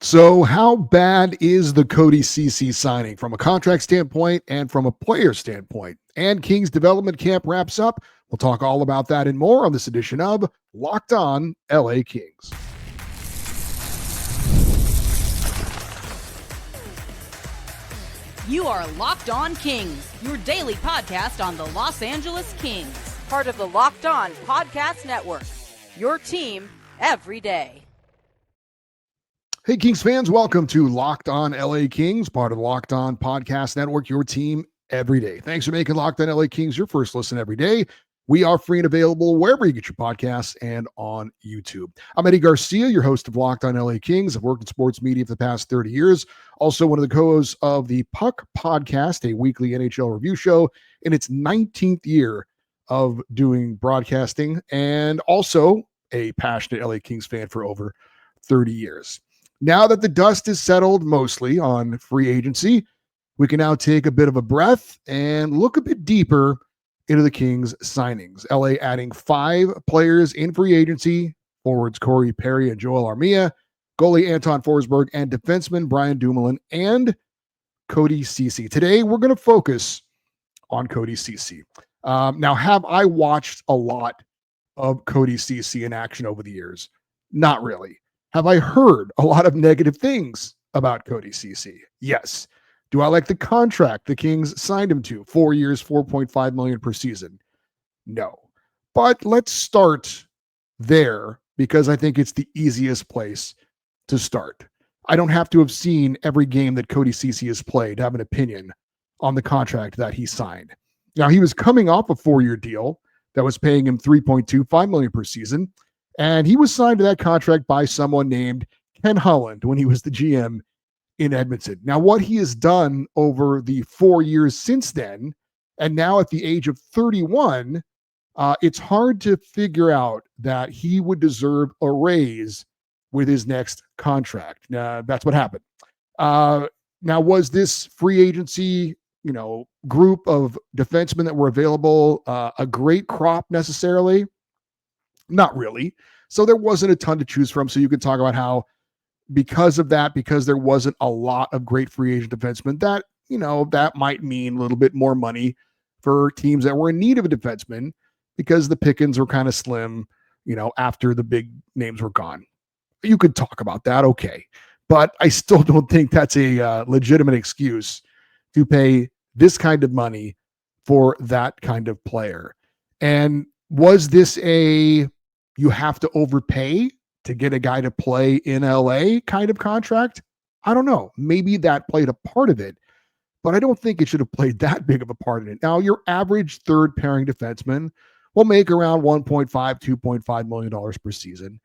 So how bad is the Cody Ceci signing from a contract standpoint and from a player standpoint? And Kings development camp wraps up. We'll talk all about that and more on this edition of Locked On LA Kings. You are Locked On Kings, your daily podcast on the Los Angeles Kings. Part of the Locked On Podcast Network, your team every day. Hey, Kings fans, welcome to Locked On LA Kings, part of the Locked On Podcast Network, your team every day. Thanks for making Locked On LA Kings your first listen every day. We are free and available wherever you get your podcasts and on YouTube. I'm Eddie Garcia, your host of Locked On LA Kings. I've worked in sports media for the past 30 years. Also one of the co-hosts of the Puck Podcast, a weekly NHL review show in its 19th year of doing broadcasting, and also a passionate LA Kings fan for over 30 years. Now that the dust is settled mostly on free agency, we can now take a bit of a breath and look a bit deeper into the Kings signings. LA adding 5 players in free agency: forwards Corey Perry and Joel Armia, goalie Anton Forsberg, and defenseman Brian Dumoulin and Cody Ceci. Today, we're going to focus on Cody Ceci. Now, have I watched a lot of Cody Ceci in action over the years? Not really. Have I heard a lot of negative things about Cody Ceci? Yes. Do I like the contract the Kings signed him to? 4 years, $4.5 million per season? No. But let's start there because I think it's the easiest place to start. I don't have to have seen every game that Cody Ceci has played to have an opinion on the contract that he signed. Now, he was coming off a 4-year deal that was paying him $3.25 million per season, and he was signed to that contract by someone named Ken Holland when he was the GM in Edmonton. Now, what he has done over the 4 years since then, and now at the age of 31, it's hard to figure out that he would deserve a raise with his next contract. That's what happened. Now, was this free agency, group of defensemen that were available a great crop necessarily? Not really. So there wasn't a ton to choose from. So you could talk about how because there wasn't a lot of great free agent defensemen, that might mean a little bit more money for teams that were in need of a defenseman because the pickings were kind of slim, after the big names were gone. You could talk about that. Okay. But I still don't think that's a legitimate excuse to pay this kind of money for that kind of player. And was this you have to overpay to get a guy to play in LA kind of contract? I don't know. Maybe that played a part of it, but I don't think it should have played that big of a part in it. Now, your average third pairing defenseman will make around $1.5, $2.5 million per season.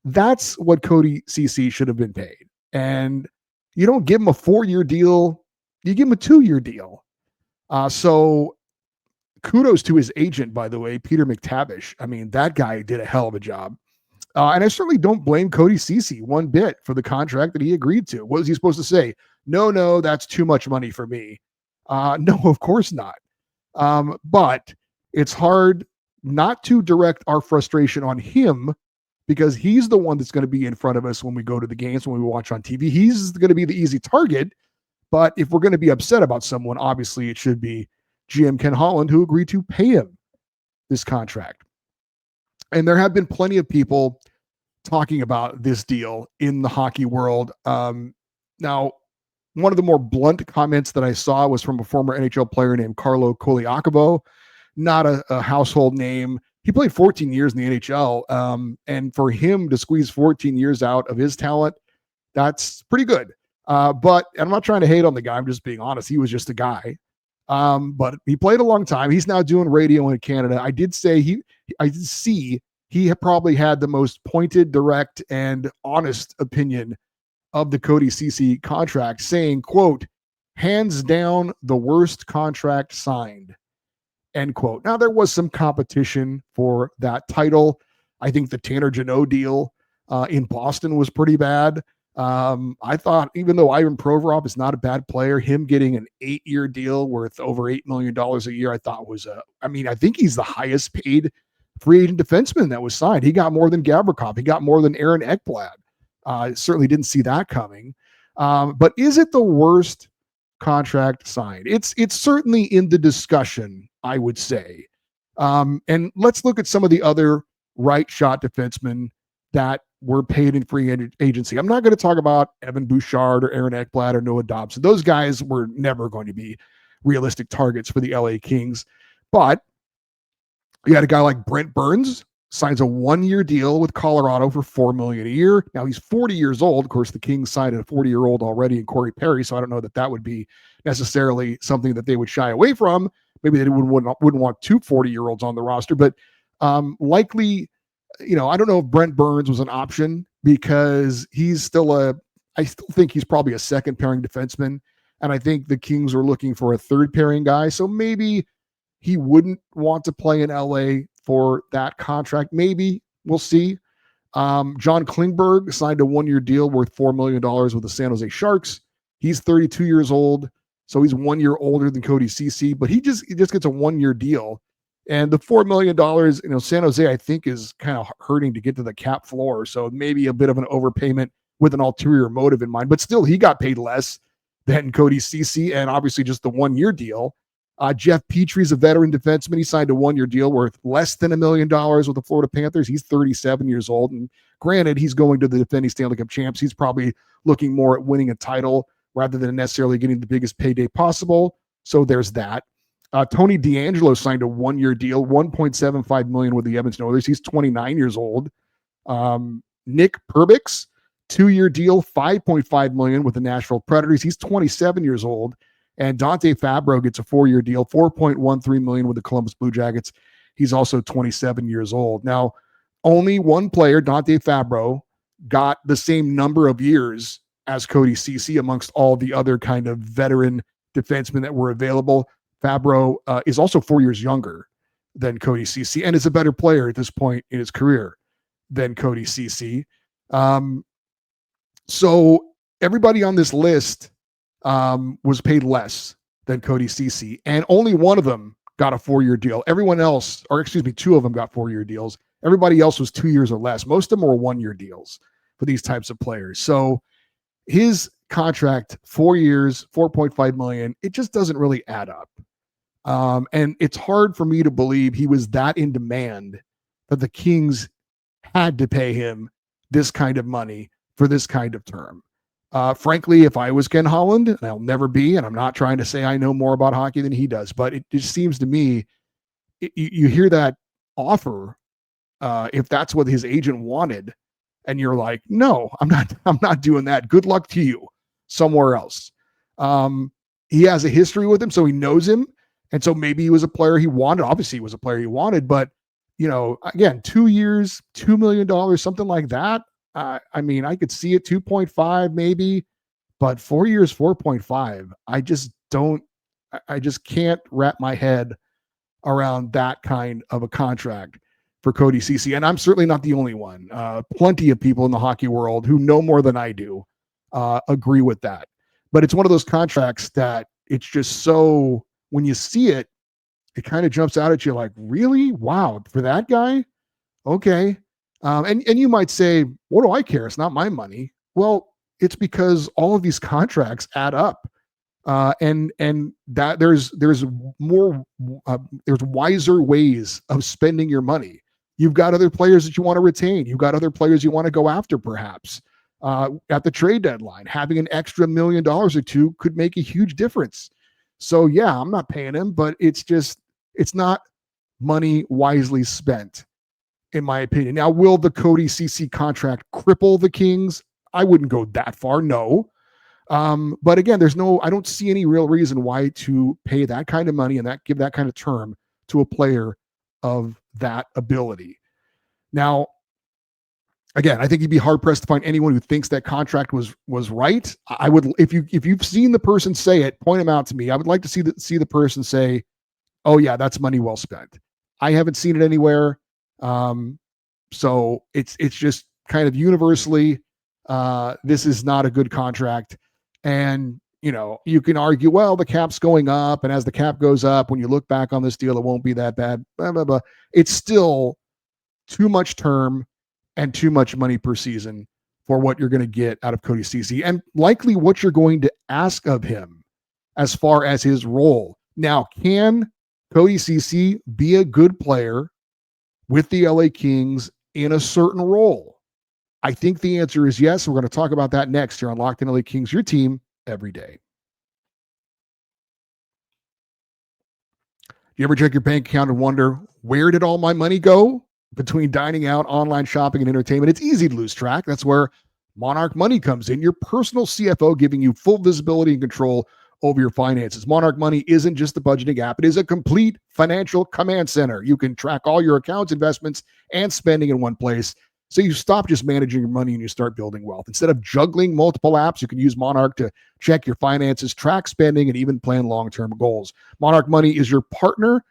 That's what Cody Ceci should have been paid. And you don't give him a 4-year deal. You give him a 2-year deal. So kudos to his agent, by the way, Peter McTavish. I mean, that guy did a hell of a job. And I certainly don't blame Cody Ceci one bit for the contract that he agreed to. What was he supposed to say? No, that's too much money for me. No, of course not. But it's hard not to direct our frustration on him because he's the one that's going to be in front of us when we go to the games, when we watch on TV. He's going to be the easy target. But if we're going to be upset about someone, obviously it should be GM Ken Holland, who agreed to pay him this contract. And there have been plenty of people talking about this deal in the hockey world. Now, one of the more blunt comments that I saw was from a former NHL player named Carlo Koliakovo, not a household name. He played 14 years in the NHL, and for him to squeeze 14 years out of his talent, that's pretty good. But I'm not trying to hate on the guy. I'm just being honest. He was just a guy. But he played a long time. He's now doing radio in Canada. I did see he probably had the most pointed, direct, and honest opinion of the Cody Ceci contract, saying, quote, hands down the worst contract signed, end quote. Now, there was some competition for that title. I think the Tanner Jeannot deal in Boston was pretty bad. I thought, even though Ivan Provorov is not a bad player, him getting an 8-year deal worth over $8 million a year, I thought was I think he's the highest paid free agent defenseman that was signed. He got more than Gavrikov. He got more than Aaron Ekblad. Certainly didn't see that coming. But is it the worst contract signed? It's certainly in the discussion, I would say. And let's look at some of the other right shot defensemen that were paid in free agency. I'm not going to talk about Evan Bouchard or Aaron Ekblad or Noah Dobson. Those guys were never going to be realistic targets for the LA Kings. But you had a guy like Brent Burns signs a 1-year deal with Colorado for $4 million a year. Now he's 40 years old. Of course, the Kings signed a 40-year-old already in Corey Perry, so I don't know that would be necessarily something that they would shy away from. Maybe they wouldn't want two 40-year-olds on the roster, but likely, I don't know if Brent Burns was an option because I still think he's probably a second pairing defenseman, and I think the Kings were looking for a third pairing guy, so maybe he wouldn't want to play in LA for that contract. Maybe we'll see. John Klingberg signed a 1-year deal worth $4 million with the San Jose Sharks. He's 32 years old, so he's 1 year older than Cody Ceci, but he just gets a 1-year deal. And the $4 million, San Jose, I think, is kind of hurting to get to the cap floor. So maybe a bit of an overpayment with an ulterior motive in mind. But still, he got paid less than Cody Ceci, and obviously just the 1-year deal. Jeff Petry's a veteran defenseman. He signed a 1-year deal worth less than $1 million with the Florida Panthers. He's 37 years old. And granted, he's going to the defending Stanley Cup champs. He's probably looking more at winning a title rather than necessarily getting the biggest payday possible. So there's that. Tony DeAngelo signed a 1-year deal, $1.75 million with the Edmonton Oilers. He's 29 years old. Nick Perbix, 2-year deal, $5.5 million with the Nashville Predators. He's 27 years old. And Dante Fabro gets a 4-year deal, $4.13 million with the Columbus Blue Jackets. He's also 27 years old. Now, only one player, Dante Fabro, got the same number of years as Cody Ceci amongst all the other kind of veteran defensemen that were available. Fabro is also 4 years younger than Cody Ceci and is a better player at this point in his career than Cody Ceci. So everybody on this list was paid less than Cody Ceci, and only one of them got a 4-year deal. Everyone else, or excuse me, 2 of them got 4-year deals. Everybody else was 2 years or less. Most of them were 1-year deals for these types of players. So his contract, 4 years, $4.5 million, it just doesn't really add up. And it's hard for me to believe he was that in demand that the Kings had to pay him this kind of money for this kind of term. Frankly, if I was Ken Holland, and I'll never be, and I'm not trying to say I know more about hockey than he does, but it just seems to me, you hear that offer, if that's what his agent wanted, and you're like, no, I'm not doing that. Good luck to you somewhere else. He has a history with him, so he knows him. And so maybe he was a player he wanted. Obviously, he was a player he wanted, but again, 2 years, $2 million, something like that. I mean, I could see it 2.5 maybe, but 4 years, 4.5. I just can't wrap my head around that kind of a contract for Cody Ceci. And I'm certainly not the only one. Plenty of people in the hockey world who know more than I do agree with that. But it's one of those contracts that it's just so, when you see it, it kind of jumps out at you like, really? Wow, for that guy? Okay. And you might say, what do I care? It's not my money. Well, it's because all of these contracts add up. And that there's wiser ways of spending your money. You've got other players that you want to retain. You've got other players you want to go after, perhaps. At the trade deadline, having an extra $1 million or two could make a huge difference. So yeah, I'm not paying him, but it's not money wisely spent, in my opinion. Now, will the Cody Ceci contract cripple the Kings? I wouldn't go that far, no. But again, I don't see any real reason why to pay that kind of money and give that kind of term to a player of that ability. Now, again, I think you'd be hard pressed to find anyone who thinks that contract was right. I would, if you've seen the person say it, point them out to me. I would like to see the person say, "Oh yeah, that's money well spent." I haven't seen it anywhere. So it's just kind of universally, this is not a good contract. And, you can argue, well, the cap's going up, and as the cap goes up, when you look back on this deal, it won't be that bad, blah, blah, blah. It's still too much term and too much money per season for what you're going to get out of Cody Ceci and likely what you're going to ask of him as far as his role. Now, can Cody Ceci be a good player with the LA Kings in a certain role? I think the answer is yes. We're going to talk about that next here on Locked On LA Kings, your team every day. You ever check your bank account and wonder, where did all my money go? Between dining out, online shopping, and entertainment, it's easy to lose track. That's where Monarch Money comes in, your personal CFO giving you full visibility and control over your finances. Monarch Money isn't just a budgeting app. It is a complete financial command center. You can track all your accounts, investments, and spending in one place. So you stop just managing your money and you start building wealth. Instead of juggling multiple apps, you can use Monarch to check your finances, track spending, and even plan long-term goals. Monarch Money is your partner,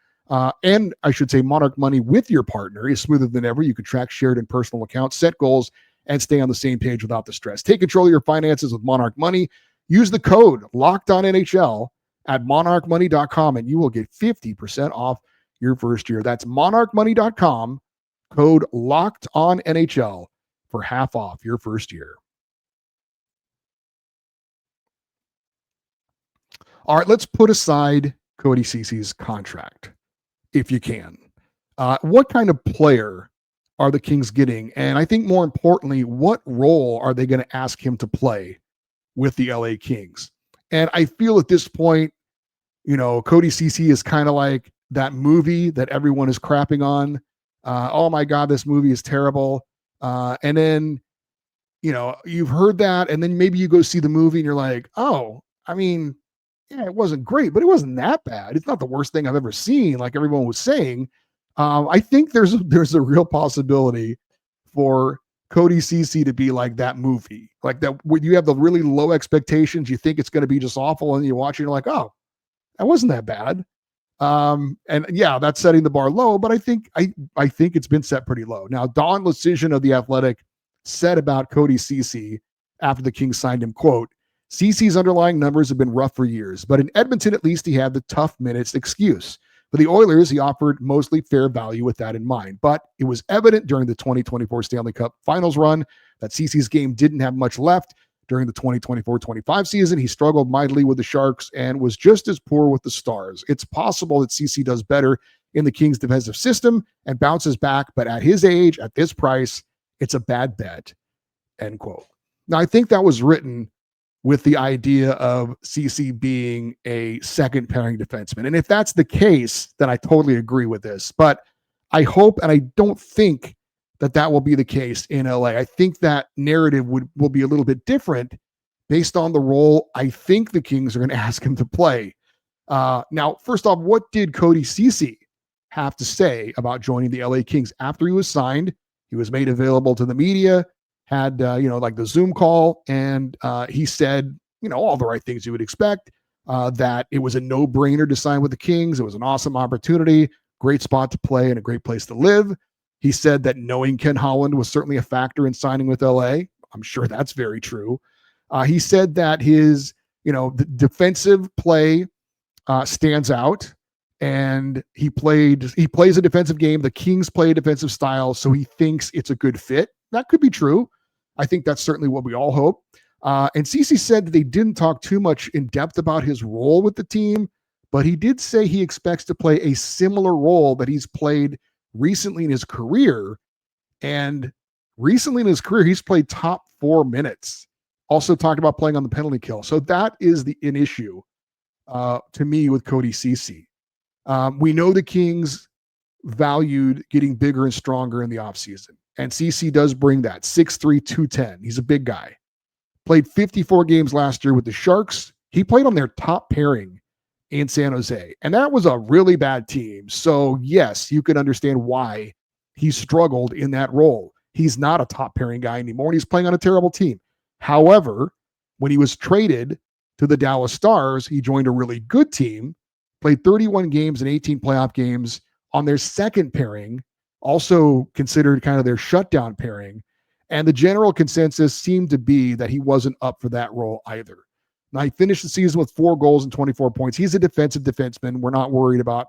and I should say Monarch Money with your partner is smoother than ever. You can track shared and personal accounts, set goals, and stay on the same page without the stress. Take control of your finances with Monarch Money. Use the code LOCKEDONNHL at monarchmoney.com, and you will get 50% off your first year. That's monarchmoney.com. Code LOCKEDONNHL for half off your first year. All right, let's put aside Cody Ceci's contract, if you can. What kind of player are the Kings getting? And I think more importantly, what role are they going to ask him to play with the LA Kings? And I feel at this point, Cody Ceci is kind of like that movie that everyone is crapping on. Oh my God, this movie is terrible. And then, you've heard that, and then maybe you go see the movie and you're like, oh, I mean, yeah, it wasn't great, but it wasn't that bad. It's not the worst thing I've ever seen, like everyone was saying. I think there's a real possibility for Cody Ceci to be like that movie, like that when you have the really low expectations, you think it's going to be just awful, and you watch it, you're like, oh, that wasn't that bad. And yeah, that's setting the bar low, but I think it's been set pretty low. Now, Don Lucian of The Athletic said about Cody Ceci after the Kings signed him, quote, Ceci's underlying numbers have been rough for years, but in Edmonton, at least he had the tough minutes excuse. For the Oilers, he offered mostly fair value with that in mind, but it was evident during the 2024 Stanley Cup Finals run that Ceci's game didn't have much left. During the 2024-25 season, he struggled mightily with the Sharks and was just as poor with the Stars. It's possible that Ceci does better in the Kings' defensive system and bounces back, but at his age, at this price, it's a bad bet, end quote. Now, I think that was written with the idea of Ceci being a second pairing defenseman. And if that's the case, then I totally agree with this. But I hope, and I don't think that will be the case in LA. I think that narrative will be a little bit different based on the role I think the Kings are going to ask him to play. Now, first off, what did Cody Ceci have to say about joining the LA Kings after he was signed? He was made available to the media, had, like the Zoom call, and he said, all the right things you would expect, that it was a no-brainer to sign with the Kings. It was an awesome opportunity, great spot to play, and a great place to live. He said that knowing Ken Holland was certainly a factor in signing with LA. I'm sure that's very true. He said that his, the defensive play stands out, and he plays a defensive game. The Kings play a defensive style, so he thinks it's a good fit. That could be true. I think that's certainly what we all hope. And Ceci said that they didn't talk too much in depth about his role with the team, but he did say he expects to play a similar role that he's played recently in his career. And recently in his career, he's played top 4 minutes. Also talked about playing on the penalty kill. So that is an issue to me with Cody Ceci. We know the Kings valued getting bigger and stronger in the offseason. And Ceci does bring that. 6'3", 210. He's a big guy. Played 54 games last year with the Sharks. He played on their top pairing in San Jose. And that was a really bad team. So yes, you can understand why he struggled in that role. He's not a top pairing guy anymore, and he's playing on a terrible team. However, when he was traded to the Dallas Stars, he joined a really good team, played 31 games and 18 playoff games on their second pairing, also considered kind of their shutdown pairing. And the general consensus seemed to be that he wasn't up for that role either. Now, he finished the season with 4 goals and 24 points. He's a defensive defenseman. We're not worried about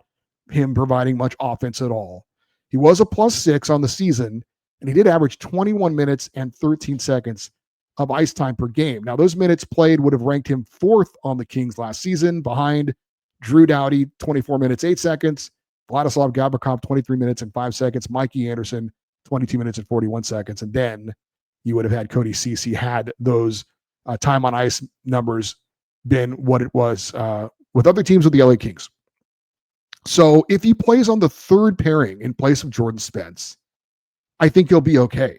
him providing much offense at all. He was a +6 on the season, and he did average 21 minutes and 13 seconds of ice time per game. Now, those minutes played would have ranked him 4th on the Kings last season, behind Drew Doughty, 24 minutes, 8 seconds, Vladislav Gavrikov, 23 minutes and 5 seconds, Mikey Anderson, 22 minutes and 41 seconds. And then you would have had Cody Ceci had those time on ice numbers been what it was with other teams with the LA Kings. So if he plays on the third pairing in place of Jordan Spence, I think he'll be okay.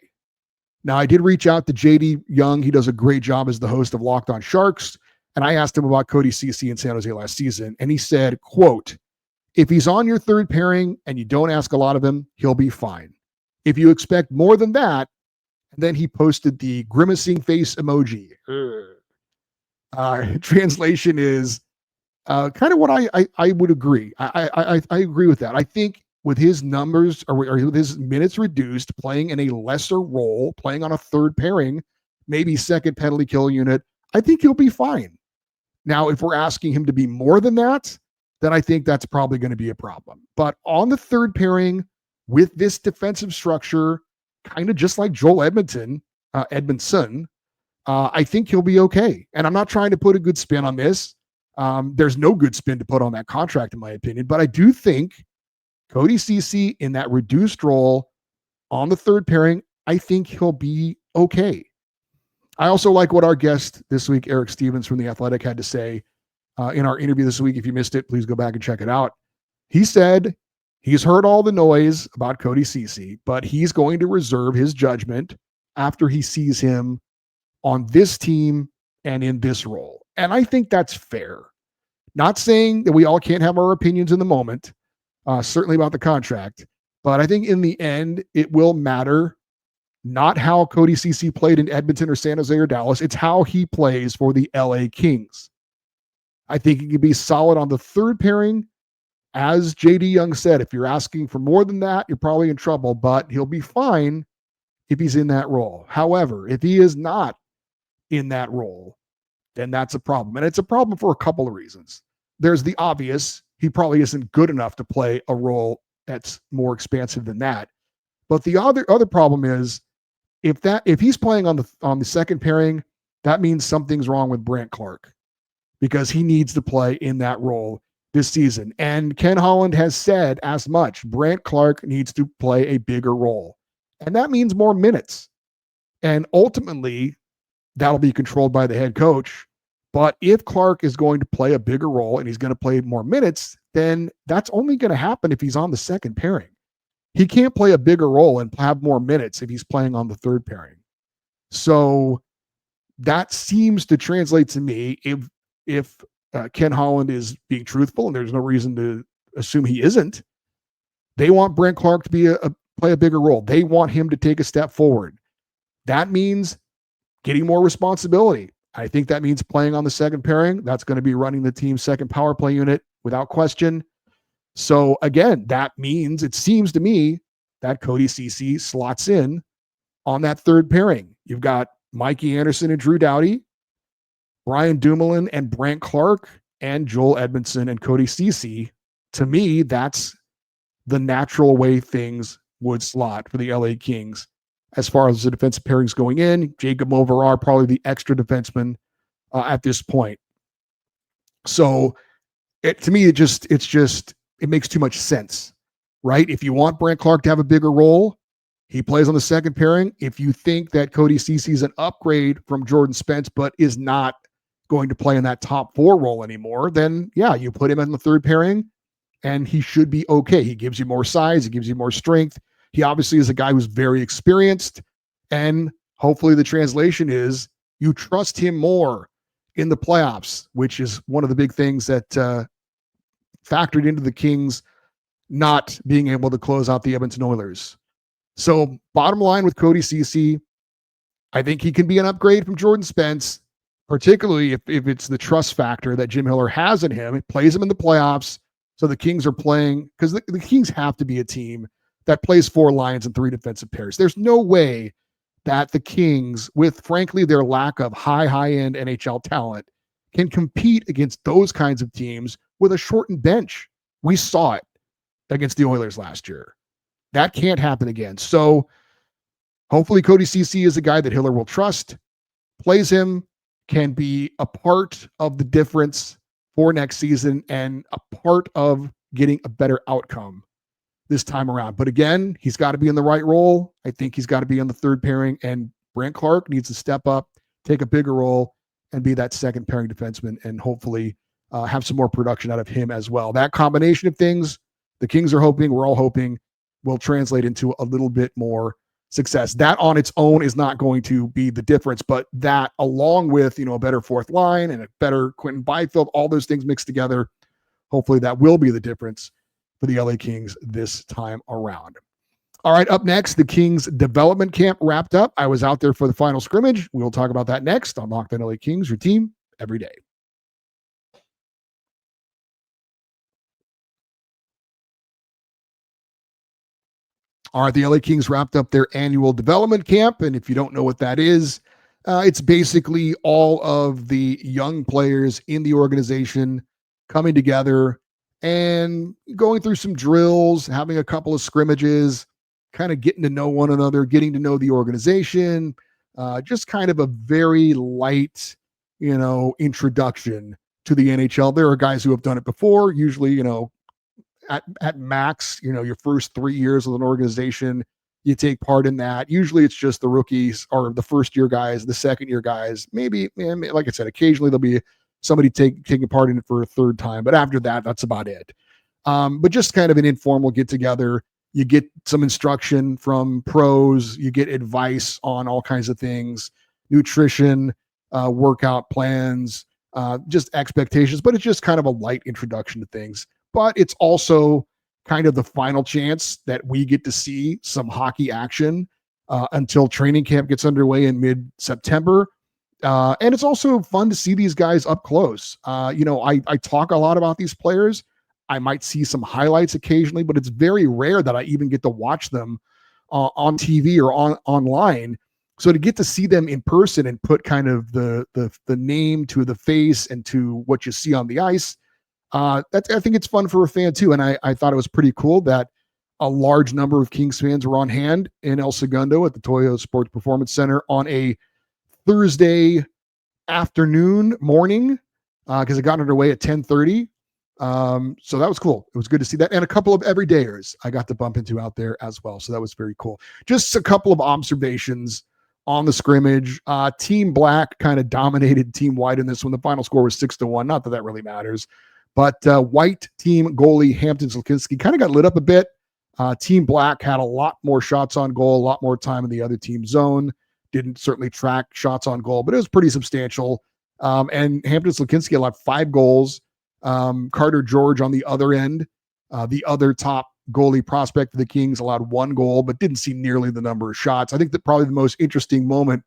Now, I did reach out to JD Young. He does a great job as the host of Locked On Sharks. And I asked him about Cody Ceci in San Jose last season. And he said, quote, if he's on your third pairing and you don't ask a lot of him, he'll be fine. If you expect more than that, and then he posted the grimacing face emoji. Translation is kind of what I would agree. I agree with that. I think with his numbers or with his minutes reduced, playing in a lesser role, playing on a third pairing, maybe second penalty kill unit, I think he'll be fine. Now, if we're asking him to be more than that, then I think that's probably going to be a problem. But on the third pairing with this defensive structure, kind of just like Joel Edmondson, I think he'll be okay. And I'm not trying to put a good spin on this. There's no good spin to put on that contract, in my opinion. But I do think Cody Ceci in that reduced role on the third pairing, I think he'll be okay. I also like what our guest this week, Eric Stevens from The Athletic, had to say in our interview this week. If you missed it, please go back and check it out. He said he's heard all the noise about Cody Ceci, but he's going to reserve his judgment after he sees him on this team and in this role. And I think that's fair. Not saying that we all can't have our opinions in the moment, certainly about the contract, but I think in the end, it will matter not how Cody Ceci played in Edmonton or San Jose or Dallas. It's how he plays for the LA Kings. I think he can be solid on the third pairing. As JD Young said, if you're asking for more than that, you're probably in trouble, but he'll be fine if he's in that role. However, if he is not in that role, then that's a problem. And it's a problem for a couple of reasons. There's the obvious. He probably isn't good enough to play a role that's more expansive than that. But the other problem is if he's playing on the second pairing, that means something's wrong with Brandt Clarke, because he needs to play in that role this season. And Ken Holland has said as much. Brandt Clarke needs to play a bigger role. And that means more minutes. And ultimately, that'll be controlled by the head coach. But if Clarke is going to play a bigger role and he's going to play more minutes, then that's only going to happen if he's on the second pairing. He can't play a bigger role and have more minutes if he's playing on the third pairing. So that seems to translate to me, if Ken Holland is being truthful, and there's no reason to assume he isn't, they want Brandt Clarke to be play a bigger role. They want him to take a step forward. That means getting more responsibility. I think that means playing on the second pairing. That's going to be running the team's second power play unit without question. So again, that means, it seems to me, that Cody Ceci slots in on that third pairing. You've got Mikey Anderson and Drew Doughty, Brian Dumoulin and Brandt Clarke, and Joel Edmondson and Cody Ceci. To me, that's the natural way things would slot for the LA Kings. As far as the defensive pairings going in, Jacob Moverar, probably the extra defenseman at this point. So to me, it makes too much sense, right? If you want Brandt Clarke to have a bigger role, he plays on the second pairing. If you think that Cody Ceci is an upgrade from Jordan Spence, but is not going to play in that top 4 role anymore, then yeah, you put him in the third pairing and he should be okay. He gives you more size. He gives you more strength. He obviously is a guy who's very experienced, and hopefully the translation is you trust him more in the playoffs, which is one of the big things that factored into the Kings not being able to close out the Edmonton Oilers. So bottom line with Cody Ceci, I think he can be an upgrade from Jordan Spence, particularly if it's the trust factor that Jim Hiller has in him. It plays him in the playoffs. So the Kings are playing, because the Kings have to be a team that plays 4 lines and 3 defensive pairs. There's no way that the Kings, with frankly their lack of high-end NHL talent, can compete against those kinds of teams with a shortened bench. We saw it against the Oilers last year. That can't happen again. So hopefully Cody Ceci is a guy that Hiller will trust. plays him, can be a part of the difference for next season and a part of getting a better outcome this time around. But again, he's got to be in the right role. I think he's got to be on the third pairing, and Brant Clark needs to step up, take a bigger role, and be that second pairing defenseman, and hopefully have some more production out of him as well. That combination of things, the Kings are hoping, we're all hoping, will translate into a little bit more success. That on its own is not going to be the difference, but that along with, a better fourth line and a better Quentin Byfield, all those things mixed together, hopefully that will be the difference for the LA Kings this time around. All right, up next, the Kings development camp wrapped up. I was out there for the final scrimmage. We'll talk about that next on Locked On LA Kings, your team every day. All right, the LA Kings wrapped up their annual development camp, and if you don't know what that is, it's basically all of the young players in the organization coming together and going through some drills, having a couple of scrimmages, kind of getting to know one another, getting to know the organization, just kind of a very light, introduction to the NHL. There are guys who have done it before, usually, at max, your first 3 years with an organization, you take part in that. Usually it's just the rookies or the first year guys, the second year guys. Maybe, like I said, occasionally there'll be somebody taking part in it for a third time. But after that, that's about it. But just kind of an informal get together. You get some instruction from pros. You get advice on all kinds of things, nutrition, workout plans, just expectations. But it's just kind of a light introduction to things. But it's also kind of the final chance that we get to see some hockey action until training camp gets underway in mid-September. And it's also fun to see these guys up close. I talk a lot about these players. I might see some highlights occasionally, but it's very rare that I even get to watch them on TV or online. So to get to see them in person and put kind of the name to the face and to what you see on the ice, I think it's fun for a fan too. And I thought it was pretty cool that a large number of Kings fans were on hand in El Segundo at the Toyo Sports Performance Center on a Thursday morning because it got underway at 10:30. So that was cool. It was good to see that. And a couple of everydayers I got to bump into out there as well. So that was very cool. Just a couple of observations on the scrimmage. Team Black kind of dominated Team White in this one. The final score was 6-1. Not that really matters. But White team goalie Hampton Zlotniski kind of got lit up a bit. Team Black had a lot more shots on goal, a lot more time in the other team's zone. Didn't certainly track shots on goal, but it was pretty substantial. And Hampton Zlotniski allowed 5 goals. Carter George on the other end, the other top goalie prospect for the Kings, allowed 1 goal, but didn't see nearly the number of shots. I think that probably the most interesting moment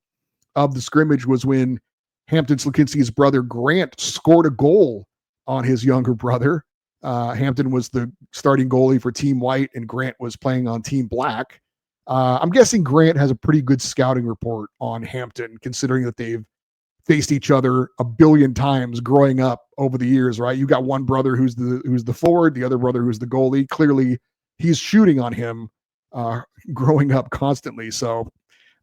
of the scrimmage was when Hampton Zlotniski's brother Grant scored a goal on his younger brother. Hampton was the starting goalie for Team White, and Grant was playing on Team Black. I'm guessing Grant has a pretty good scouting report on Hampton, considering that they've faced each other a billion times growing up over the years, right? You got one brother who's the forward, the other brother who's the goalie. Clearly, he's shooting on him growing up constantly. So,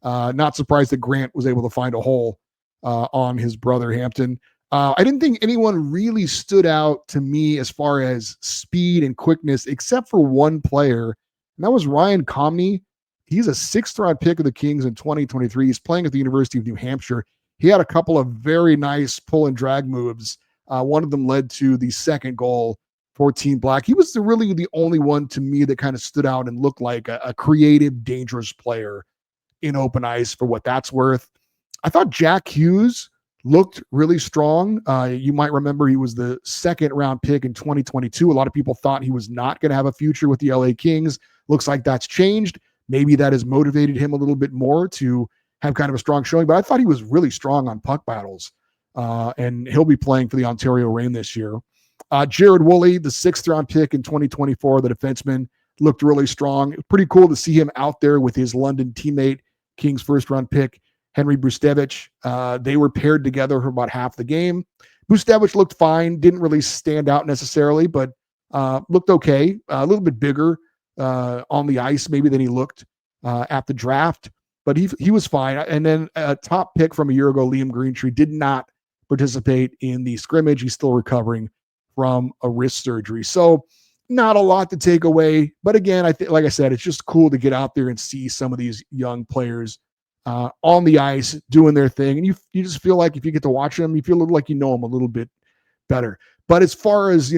not surprised that Grant was able to find a hole on his brother Hampton. I didn't think anyone really stood out to me as far as speed and quickness, except for one player, and that was Ryan Comney. He's a 6th-round pick of the Kings in 2023. He's playing at the University of New Hampshire. He had a couple of very nice pull and drag moves. One of them led to the second goal for Team Black. He was really the only one to me that kind of stood out and looked like a creative, dangerous player in open ice for what that's worth. I thought Jack Hughes looked really strong. You might remember he was the 2nd-round pick in 2022. A lot of people thought he was not going to have a future with the LA Kings. Looks like that's changed. Maybe that has motivated him a little bit more to have kind of a strong showing, but I thought he was really strong on puck battles, and he'll be playing for the Ontario Reign this year. Jared Woolley, the 6th-round pick in 2024, the defenseman, looked really strong. Pretty cool to see him out there with his London teammate, Kings 1st-round pick, Henry Bustevich. They were paired together for about half the game. Bustevich looked fine, didn't really stand out necessarily, but looked okay. A little bit bigger on the ice maybe than he looked at the draft. but he was fine. And then a top pick from a year ago, Liam Greentree, did not participate in the scrimmage. He's still recovering from a wrist surgery. So not a lot to take away. But again, I think, like I said, it's just cool to get out there and see some of these young players on the ice doing their thing. And you just feel like if you get to watch them, you feel like you know them a little bit better. But as far as,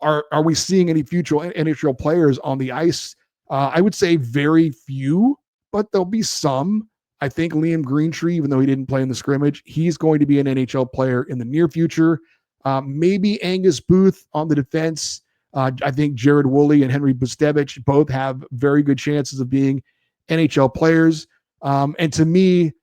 are we seeing any future NHL players on the ice? I would say very few, but there'll be some. I think Liam Greentree, even though he didn't play in the scrimmage, he's going to be an NHL player in the near future. Maybe Angus Booth on the defense. I think Jared Woolley and Henry Bustevich both have very good chances of being NHL players. And to me,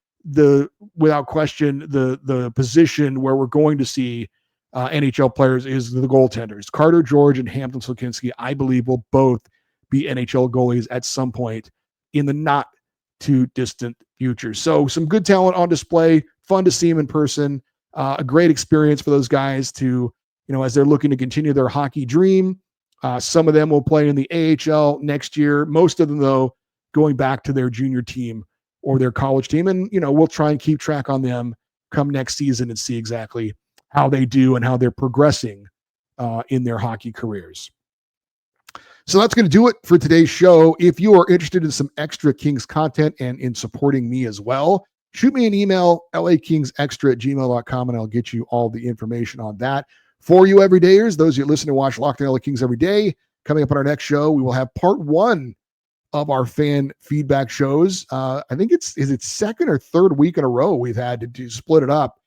without question, the position where we're going to see NHL players is the goaltenders. Carter George and Hampton Slokinski, I believe, will both be NHL goalies at some point in the not too distant future. So some good talent on display, fun to see them in person, a great experience for those guys to, as they're looking to continue their hockey dream. Some of them will play in the AHL next year. Most of them, though, going back to their junior team or their college team. And, we'll try and keep track on them come next season and see exactly how they do and how they're progressing in their hockey careers. So that's going to do it for today's show. If you are interested in some extra Kings content and in supporting me as well, shoot me an email, lakkingsextra@gmail.com, and I'll get you all the information on that. For you everydayers, those who listen to watch Locked On LA Kings every day, coming up on our next show, we will have part 1 of our fan feedback shows. I think is it second or third week in a row we've had to split it up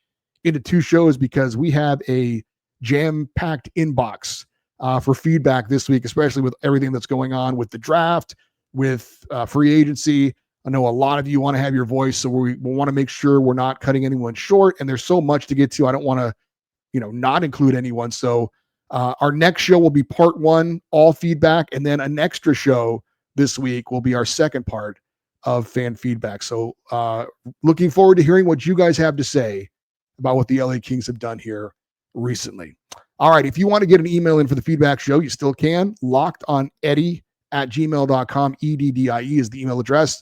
into 2 shows because we have a jam-packed inbox for feedback this week, especially with everything that's going on with the draft, with free agency. I know a lot of you want to have your voice, so we want to make sure we're not cutting anyone short, and there's so much to get to. I don't want to not include anyone. So our next show will be part 1, all feedback. And then an extra show this week will be our second part of fan feedback. So looking forward to hearing what you guys have to say about what the LA Kings have done here recently. All right. If you want to get an email in for the feedback show, you still can. LockedOnEddie@gmail.com. EDDIE is the email address.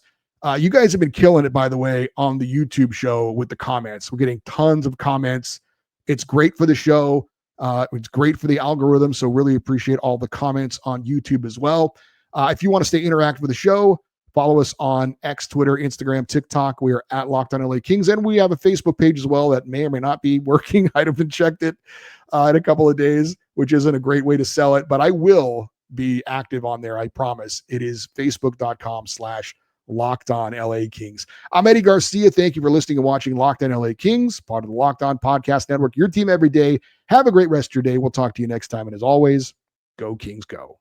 You guys have been killing it, by the way, on the YouTube show with the comments. We're getting tons of comments. It's great for the show. It's great for the algorithm. So really appreciate all the comments on YouTube as well. If you want to stay interactive with the show, follow us on X, Twitter, Instagram, TikTok. We are at Locked On LA Kings. And we have a Facebook page as well that may or may not be working. I haven't checked it in a couple of days, which isn't a great way to sell it, but I will be active on there. I promise. It is facebook.com/Locked On LA Kings. I'm Eddie Garcia. Thank you for listening and watching Locked On LA Kings, part of the Locked On Podcast Network, your team every day. Have a great rest of your day. We'll talk to you next time. And as always, go Kings, go.